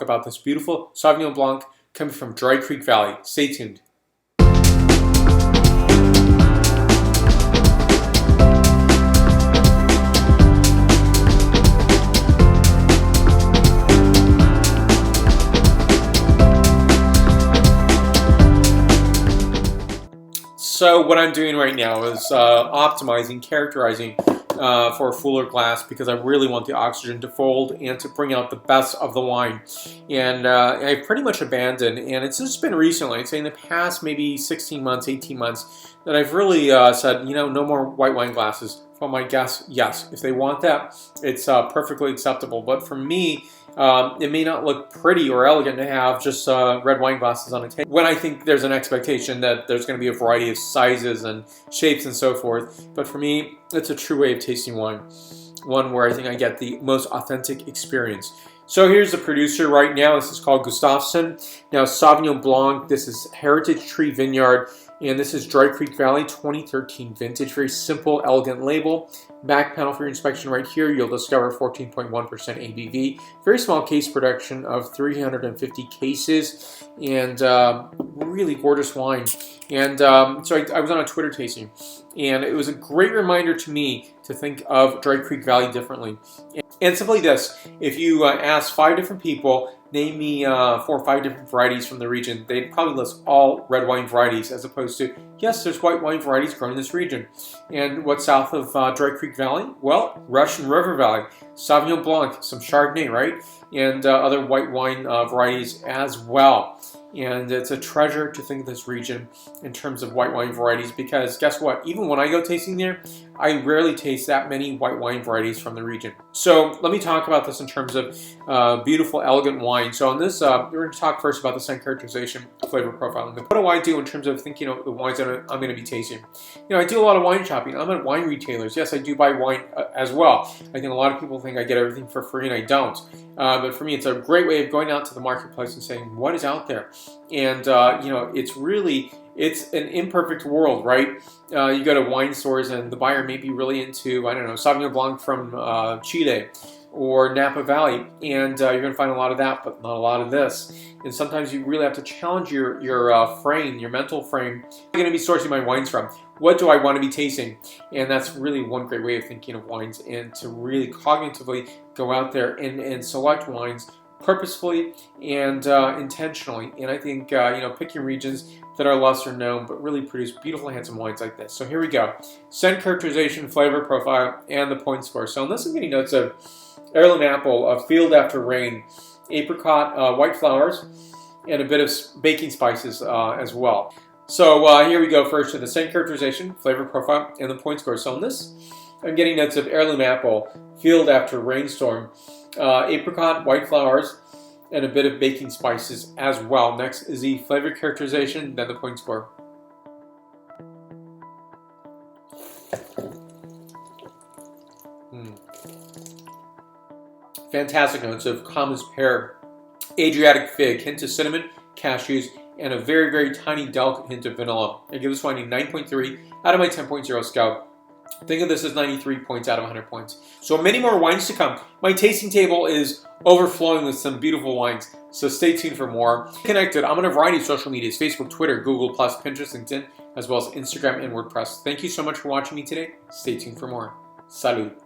talk about this beautiful Sauvignon Blanc coming from Dry Creek Valley. Stay tuned. So what I'm doing right now is optimizing, characterizing for a fuller glass because I really want the oxygen to fold and to bring out the best of the wine. And I've pretty much abandoned, and it's just been recently, I'd say in the past maybe 16 months, 18 months, that I've really said, you know, no more white wine glasses. For my guests, yes, if they want that, it's perfectly acceptable. But for me, it may not look pretty or elegant to have just red wine glasses on a table when I think there's an expectation that there's going to be a variety of sizes and shapes and so forth. But for me, it's a true way of tasting wine, one where I think I get the most authentic experience. So here's the producer right now. This is called Gustafson. Now Sauvignon Blanc, this is Heritage Tree Vineyard, and this is Dry Creek Valley 2013 vintage. Very simple, elegant label. Back panel for your inspection right here, you'll discover 14.1% ABV. Very small case production of 350 cases, and really gorgeous wine. And so I was on a Twitter tasting, and it was a great reminder to me to think of Dry Creek Valley differently. And simply this, if you ask 5 different people, name me 4 or 5 different varieties from the region, they'd probably list all red wine varieties as opposed to, yes, there's white wine varieties grown in this region. And what's south of Dry Creek Valley? Well, Russian River Valley, Sauvignon Blanc, some Chardonnay, right? And other white wine varieties as well. And it's a treasure to think of this region in terms of white wine varieties because guess what? Even when I go tasting there, I rarely taste that many white wine varieties from the region. So let me talk about this in terms of beautiful, elegant wine. So on this, we're going to talk first about the scent characterization, flavor profiling. What do I do in terms of thinking of the wines that I'm going to be tasting? You know, I do a lot of wine shopping. I'm at wine retailers. Yes, I do buy wine as well. I think a lot of people think I get everything for free, and I don't. But for me, it's a great way of going out to the marketplace and saying, what is out there? And, you know, it's an imperfect world, right? You go to wine stores and the buyer may be really into, I don't know, Sauvignon Blanc from Chile or Napa Valley, and you're going to find a lot of that, but not a lot of this. And sometimes you really have to challenge your frame, your mental frame. I'm going to be sourcing my wines from. What do I want to be tasting? And that's really one great way of thinking of wines, and to really cognitively go out there and select wines purposefully and intentionally. And I think, you know, picking regions that are lesser known but really produce beautiful, handsome wines like this. So here we go. Scent characterization, flavor profile, and the point score. So on this, I'm getting notes of heirloom apple, field after rain, apricot, white flowers, and a bit of baking spices as well. So here we go first to the scent characterization, flavor profile, and the point score. So on this, I'm getting notes of heirloom apple, field after rainstorm, apricot, white flowers, and a bit of baking spices as well. Next is the flavor characterization, then the point score. Fantastic notes of Commons pear, Adriatic fig, hint of cinnamon, cashews, and a very, very tiny, delicate hint of vanilla. I give this wine a 9.3 out of my 10.0 scale. Think of this as 93 points out of 100 points. So many more wines to come. My tasting table is overflowing with some beautiful wines, so stay tuned for more. Connected, I'm on a variety of social medias, Facebook, Twitter, Google+, Pinterest, LinkedIn, as well as Instagram and WordPress. Thank you so much for watching me today. Stay tuned for more. Salud.